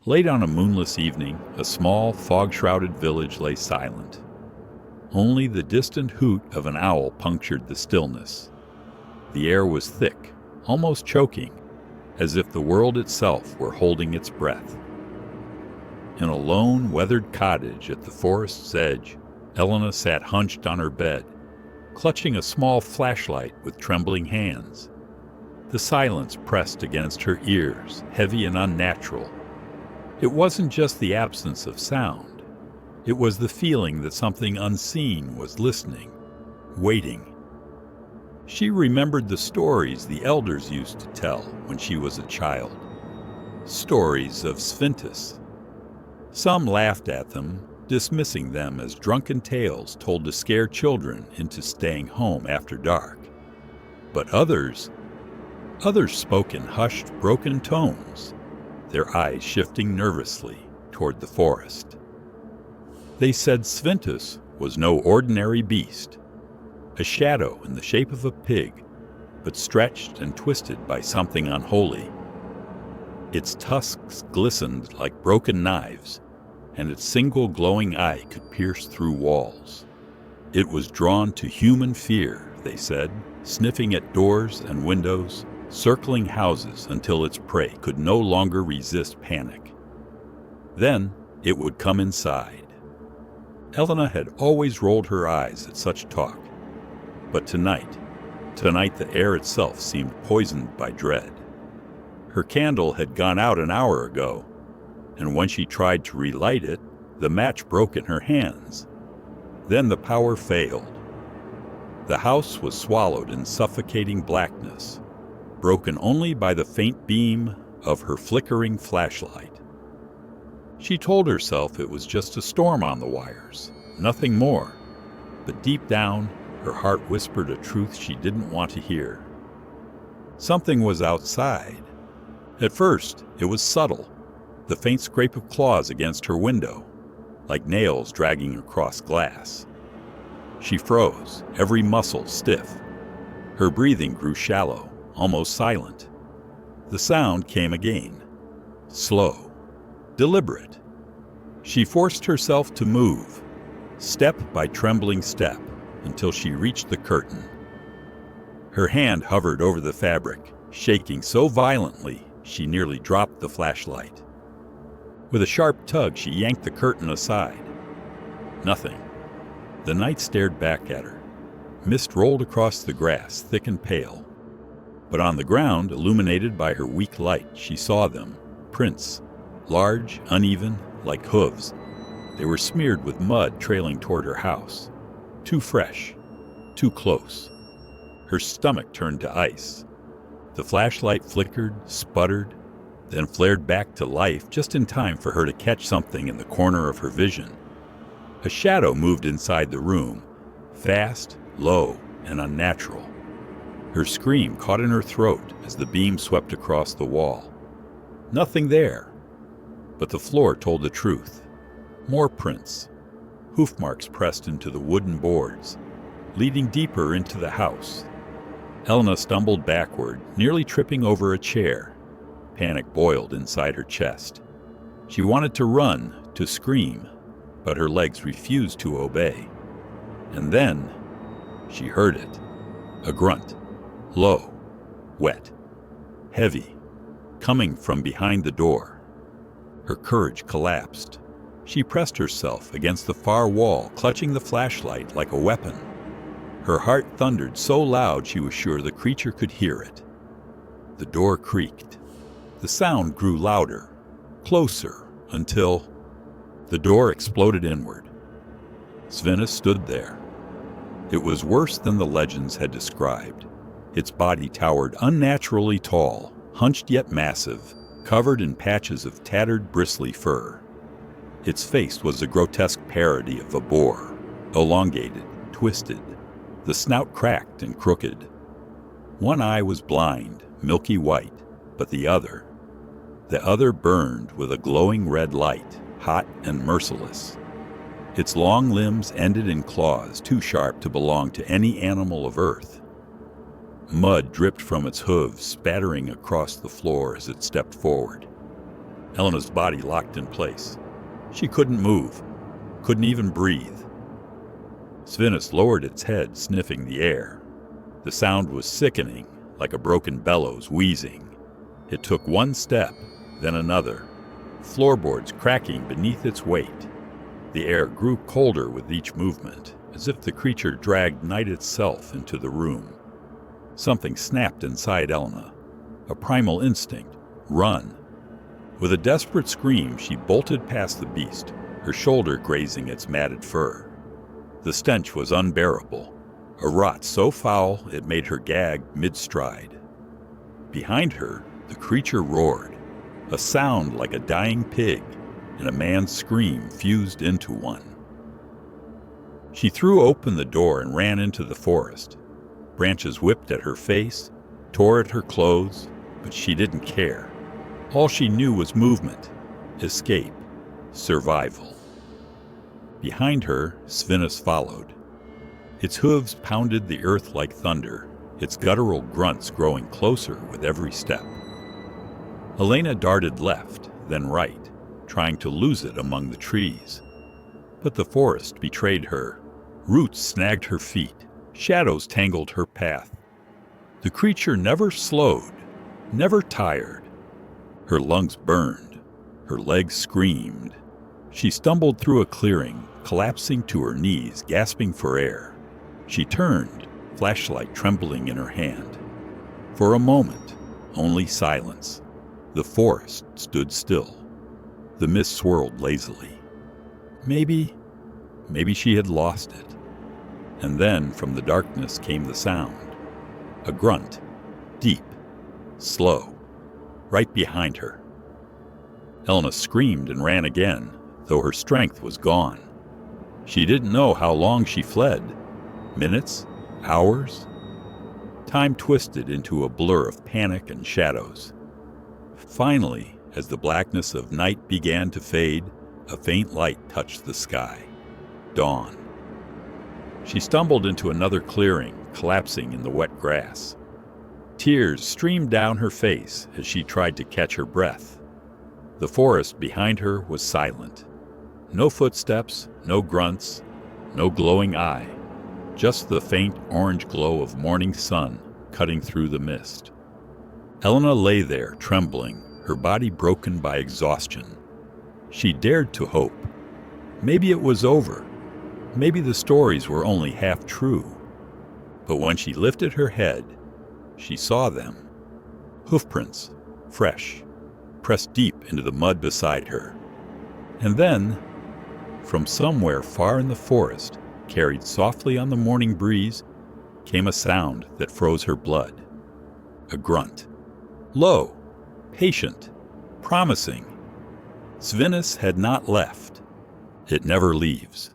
Late on a moonless evening, a small, fog-shrouded village lay silent. Only the distant hoot of an owl punctured the stillness. The air was thick, almost choking, as if the world itself were holding its breath. In a lone, weathered cottage at the forest's edge, Elena sat hunched on her bed, clutching a small flashlight with trembling hands. The silence pressed against her ears, heavy and unnatural. It wasn't just the absence of sound. It was the feeling that something unseen was listening, waiting. She remembered the stories the elders used to tell when she was a child. Stories of Svintus. Some laughed at them, dismissing them as drunken tales told to scare children into staying home after dark. But others spoke in hushed, broken tones, their eyes shifting nervously toward the forest. They said Svintus was no ordinary beast, a shadow in the shape of a pig, but stretched and twisted by something unholy. Its tusks glistened like broken knives, and its single glowing eye could pierce through walls. It was drawn to human fear, they said, sniffing at doors and windows, circling houses until its prey could no longer resist panic. Then it would come inside. Elena had always rolled her eyes at such talk, but tonight the air itself seemed poisoned by dread. Her candle had gone out an hour ago, and when she tried to relight it, the match broke in her hands. Then the power failed. The house was swallowed in suffocating blackness, broken only by the faint beam of her flickering flashlight. She told herself it was just a storm on the wires, nothing more, but deep down, her heart whispered a truth she didn't want to hear. Something was outside. At first, it was subtle, the faint scrape of claws against her window, like nails dragging across glass. She froze, every muscle stiff. Her breathing grew shallow, almost silent. The sound came again, slow, deliberate. She forced herself to move, step by trembling step, until she reached the curtain. Her hand hovered over the fabric, shaking so violently she nearly dropped the flashlight. With a sharp tug, she yanked the curtain aside. Nothing. The night stared back at her. Mist rolled across the grass, thick and pale. But on the ground, illuminated by her weak light, she saw them, prints, large, uneven, like hooves. They were smeared with mud trailing toward her house. Too fresh, too close. Her stomach turned to ice. The flashlight flickered, sputtered, then flared back to life just in time for her to catch something in the corner of her vision. A shadow moved inside the room, fast, low, and unnatural. Her scream caught in her throat as the beam swept across the wall. Nothing there, but the floor told the truth. More prints, hoof marks pressed into the wooden boards, leading deeper into the house. Elena stumbled backward, nearly tripping over a chair. Panic boiled inside her chest. She wanted to run, to scream, but her legs refused to obey. And then she heard it. A grunt. Low, wet, heavy, coming from behind the door. Her courage collapsed. She pressed herself against the far wall, clutching the flashlight like a weapon. Her heart thundered so loud she was sure the creature could hear it. The door creaked. The sound grew louder, closer, until the door exploded inward. Svintus stood there. It was worse than the legends had described. Its body towered unnaturally tall, hunched yet massive, covered in patches of tattered, bristly fur. Its face was a grotesque parody of a boar, elongated, twisted, the snout cracked and crooked. One eye was blind, milky white, but the other burned with a glowing red light, hot and merciless. Its long limbs ended in claws too sharp to belong to any animal of earth. Mud dripped from its hooves, spattering across the floor as it stepped forward. Elena's body locked in place. She couldn't move, couldn't even breathe. Svintus lowered its head, sniffing the air. The sound was sickening, like a broken bellows wheezing. It took one step, then another, floorboards cracking beneath its weight. The air grew colder with each movement, as if the creature dragged night itself into the room. Something snapped inside Elena, a primal instinct, run. With a desperate scream, she bolted past the beast, her shoulder grazing its matted fur. The stench was unbearable, a rot so foul it made her gag mid-stride. Behind her, the creature roared, a sound like a dying pig, and a man's scream fused into one. She threw open the door and ran into the forest. Branches whipped at her face, tore at her clothes, but she didn't care. All she knew was movement, escape, survival. Behind her, Svintus followed. Its hooves pounded the earth like thunder, its guttural grunts growing closer with every step. Elena darted left, then right, trying to lose it among the trees. But the forest betrayed her. Roots snagged her feet, shadows tangled her path. The creature never slowed, never tired. Her lungs burned, her legs screamed. She stumbled through a clearing, collapsing to her knees, gasping for air. She turned, flashlight trembling in her hand. For a moment, only silence. The forest stood still. The mist swirled lazily. Maybe she had lost it. And then from the darkness came the sound. A grunt, deep, slow, right behind her. Elena screamed and ran again, though her strength was gone. She didn't know how long she fled. Minutes? Hours? Time twisted into a blur of panic and shadows. Finally, as the blackness of night began to fade, a faint light touched the sky. Dawn. She stumbled into another clearing, collapsing in the wet grass. Tears streamed down her face as she tried to catch her breath. The forest behind her was silent. No footsteps, no grunts, no glowing eye. Just the faint orange glow of morning sun cutting through the mist. Elena lay there, trembling, her body broken by exhaustion. She dared to hope. Maybe it was over. Maybe the stories were only half true. But when she lifted her head, she saw them. Hoofprints, fresh, pressed deep into the mud beside her. And then, from somewhere far in the forest, carried softly on the morning breeze, came a sound that froze her blood. A grunt. Low, patient, promising. Svintus had not left. It never leaves.